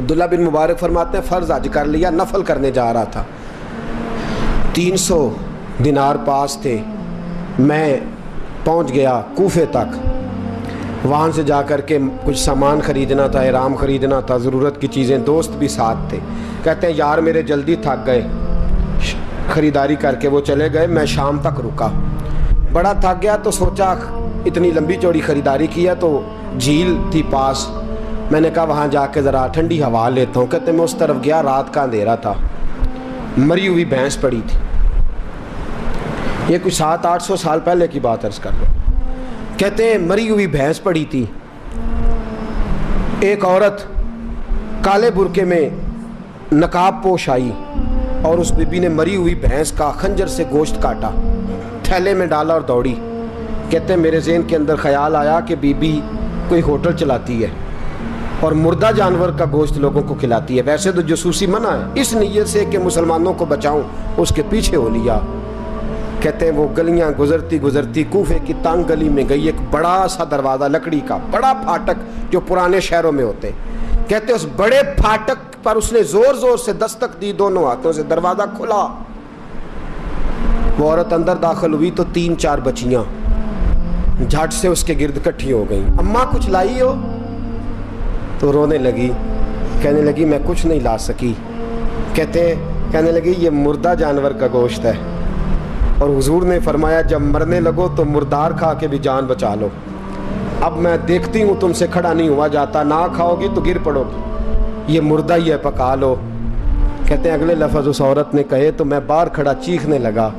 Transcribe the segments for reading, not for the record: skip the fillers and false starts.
عبداللہ بن مبارک فرماتے ہیں فرض حج کر لیا, نفل کرنے جا رہا تھا, 300 دینار پاس تھے, میں پہنچ گیا کوفے تک, وہاں سے جا کر کے کچھ سامان خریدنا تھا, احرام خریدنا تھا, ضرورت کی چیزیں, دوست بھی ساتھ تھے. کہتے ہیں یار میرے جلدی تھک گئے, خریداری کر کے وہ چلے گئے, میں شام تک رکا, بڑا تھک گیا تو سوچا اتنی لمبی چوڑی خریداری کیا تو جھیل تھی پاس, میں نے کہا وہاں جا کے ذرا ٹھنڈی ہوا لیتا ہوں. کہتے ہیں میں اس طرف گیا, رات کا اندھیرا تھا, مری ہوئی بھینس پڑی تھی, یہ کچھ 700-800 سال پہلے کی بات عرض کر رہا ہوں. کہتے ہیں مری ہوئی بھینس پڑی تھی, ایک عورت کالے برقعے میں نقاب پوش آئی اور اس بی بی نے مری ہوئی بھینس کا خنجر سے گوشت کاٹا, تھیلے میں ڈالا اور دوڑی. کہتے ہیں میرے ذہن کے اندر خیال آیا کہ بی بی کوئی ہوٹل چلاتی ہے اور مردہ جانور کا گوشت لوگوں کو کھلاتی ہے, ویسے تو جاسوسی منع ہے, اس نیت سے کہ مسلمانوں کو بچاؤں اس کے پیچھے ہو لیا. کہتے ہیں وہ گلیاں گزرتی گزرتی کوفے کی تنگ گلی میں گئی, ایک بڑا سا دروازہ لکڑی کا, بڑا پھاٹک جو پرانے شہروں میں ہوتے ہیں. کہتے ہیں اس بڑے پھاٹک پر اس نے زور زور سے دستک دی, دونوں ہاتھوں سے, دروازہ کھلا. وہ عورت اندر داخل ہوئی تو 3-4 بچیاں جھٹ سے اس کے گرد اکٹھی ہو گئیں. اماں کچھ لائی ہو؟ تو رونے لگی, کہنے لگی میں کچھ نہیں لا سکی. کہنے لگی یہ مردہ جانور کا گوشت ہے, اور حضور نے فرمایا جب مرنے لگو تو مردار کھا کے بھی جان بچا لو. اب میں دیکھتی ہوں تم سے کھڑا نہیں ہوا جاتا, نہ کھاؤ گی تو گر پڑو گی, یہ مردہ ہی ہے پکا لو. کہتے ہیں اگلے لفظ اس عورت نے کہے تو میں باہر کھڑا چیخنے لگا.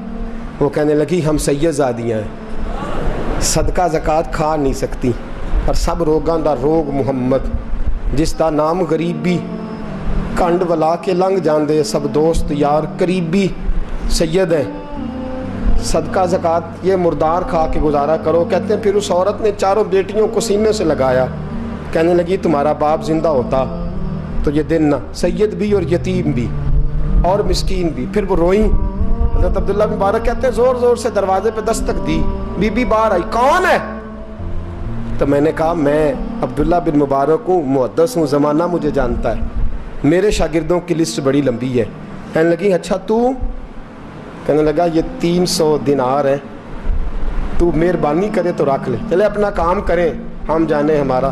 وہ کہنے لگی ہم سید زادیاں ہیں, صدقہ زکوٰۃ کھا نہیں سکتی, پر سب روگاں دا روگ محمد, جس دا نام غریبی, کنڈ ولا کے لنگ جاندے سب دوست یار قریبی, سید ہیں, صدقہ زکوٰۃ یہ مردار کھا کے گزارا کرو. کہتے ہیں پھر اس عورت نے 4 بیٹیوں کو سینے سے لگایا, کہنے لگی تمہارا باپ زندہ ہوتا تو یہ دن نہ, سید بھی اور یتیم بھی اور مسکین بھی. پھر وہ روئیں. حضرت عبداللہ بن مبارک کہتے ہیں زور زور سے دروازے پہ دستک دی, بی بی باہر آئی, کون ہے؟ تو میں نے کہا میں عبداللہ بن مبارک ہوں, محدث ہوں, زمانہ مجھے جانتا ہے, میرے شاگردوں کی لسٹ بڑی لمبی ہے. کہنے لگی اچھا تو؟ کہنے لگا یہ 300 دینار ہیں, تو مہربانی کرے تو رکھ لے, چلے اپنا کام کریں ہم جانے ہمارا.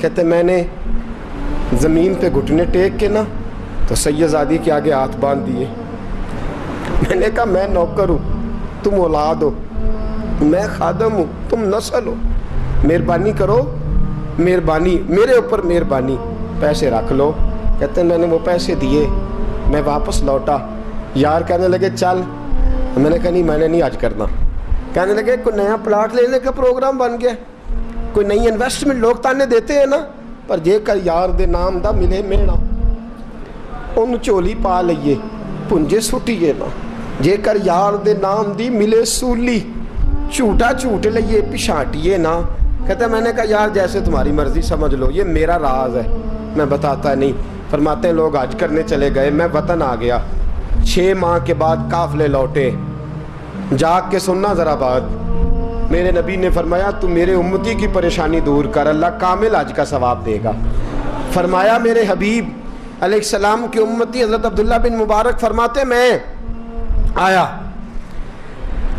کہتے میں نے زمین پہ گھٹنے ٹیک کے نا تو سید زادی کے آگے ہاتھ باندھ دیے. میں نے کہا میں نوکر ہوں, تم اولاد ہو, میں خادم ہوں, تم نسل ہو, مہربانی کرو, مہربانی میرے اوپر مہربانی, پیسے رکھ لو. کہتے ہیں میں نے وہ پیسے دیے, میں واپس لوٹا. یار کہنے لگے چل, میں نے کہا نہیں میں نے نہیں آج کرنا. کہنے لگے کوئی نیا پلاٹ لینے کا پروگرام بن گیا, کوئی نئی انویسٹمنٹ, لوگ تانے دیتے ہیں نا, پر جے کر یار دے نام دا ملے میڑا, ان چولی پا لئیے پنجے سٹیے نا, جے کر یار دے نام دی ملے سولی, جھوٹا جھوٹ لئیے پچھاٹیے نا. کہتے ہیں میں نے کہا یار جیسے تمہاری مرضی سمجھ لو, یہ میرا راز ہے, میں بتاتا نہیں. فرماتے ہیں لوگ حج کرنے چلے گئے, میں وطن آ گیا, 6 ماہ کے بعد قافلے لوٹے. جاگ کے سننا ذرا بات, میرے نبی نے فرمایا تو میرے امتی کی پریشانی دور کر, اللہ کامل حج کا ثواب دے گا. فرمایا میرے حبیب علیہ السلام کی امتی حضرت عبداللہ بن مبارک فرماتے میں آیا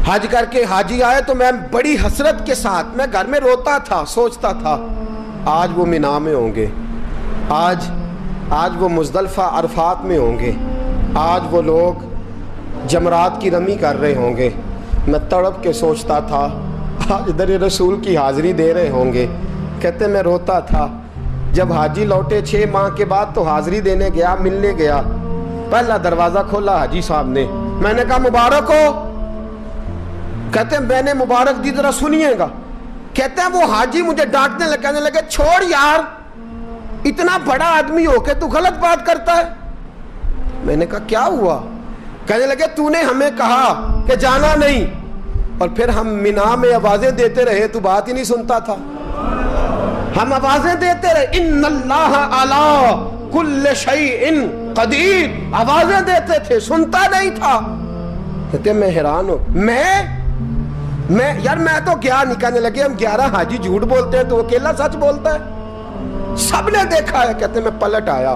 حج کر کے, حاجی آئے تو میں بڑی حسرت کے ساتھ, میں گھر میں روتا تھا, سوچتا تھا آج وہ مینا میں ہوں گے, آج وہ مزدلفہ عرفات میں ہوں گے, آج وہ لوگ جمرات کی رمی کر رہے ہوں گے. میں تڑپ کے سوچتا تھا آج در رسول کی حاضری دے رہے ہوں گے. کہتے میں روتا تھا. جب حاجی لوٹے 6 ماہ کے بعد تو حاضری دینے گیا, ملنے گیا, پہلا دروازہ کھولا حاجی صاحب نے, میں نے کہا مبارک ہو. کہتے ہیں میں نے مبارک دی, ذرا سنیے گا. کہتے ہیں وہ حاجی مجھے ڈانٹنے لگے, کہنے لگے چھوڑ یار, اتنا بڑا آدمی ہو کے تو غلط بات کرتا ہے. میں نے کہا کیا ہوا؟ کہنے لگے تو نے ہمیں کہا کہ جانا نہیں, اور پھر ہم مینا میں آوازیں دیتے رہے, تو بات ہی نہیں سنتا تھا. ہم آوازیں دیتے رہے ان اللہ علی کل شیء قدیر, آوازیں دیتے تھے, سنتا نہیں تھا. کہتے میں حیران ہوں, میں یار میں تو کیا نہیں. کہنے لگے ہم 11 حاجی جھوٹ بولتے ہیں تو اکیلا سچ بولتا ہے, سب نے دیکھا ہے. کہتے میں پلٹ آیا,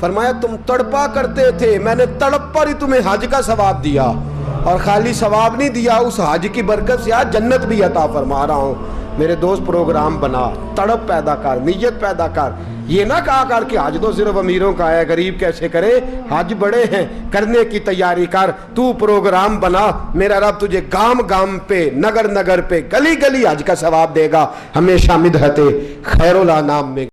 فرمایا تم تڑپا کرتے تھے، میں نے تڑپ پر ہی تمہیں حج کا ثواب دیا، اور خالی ثواب نہیں دیا، اس حج کی برکت سے آج جنت بھی عطا فرما رہا ہوں۔ میرے دوست پروگرام بنا، تڑپ پیدا کر، نیت پیدا کر، یہ نہ کہا کر کہ حج تو صرف امیروں کا ہے، غریب کیسے کرے، حج بڑے ہیں، کرنے کی تیاری کر، تو پروگرام بنا، میرا رب تجھے گام گام پہ، نگر نگر پہ، گلی گلی حج کا ثواب دے گا، ہمیشہ مدحت خیر الانام میں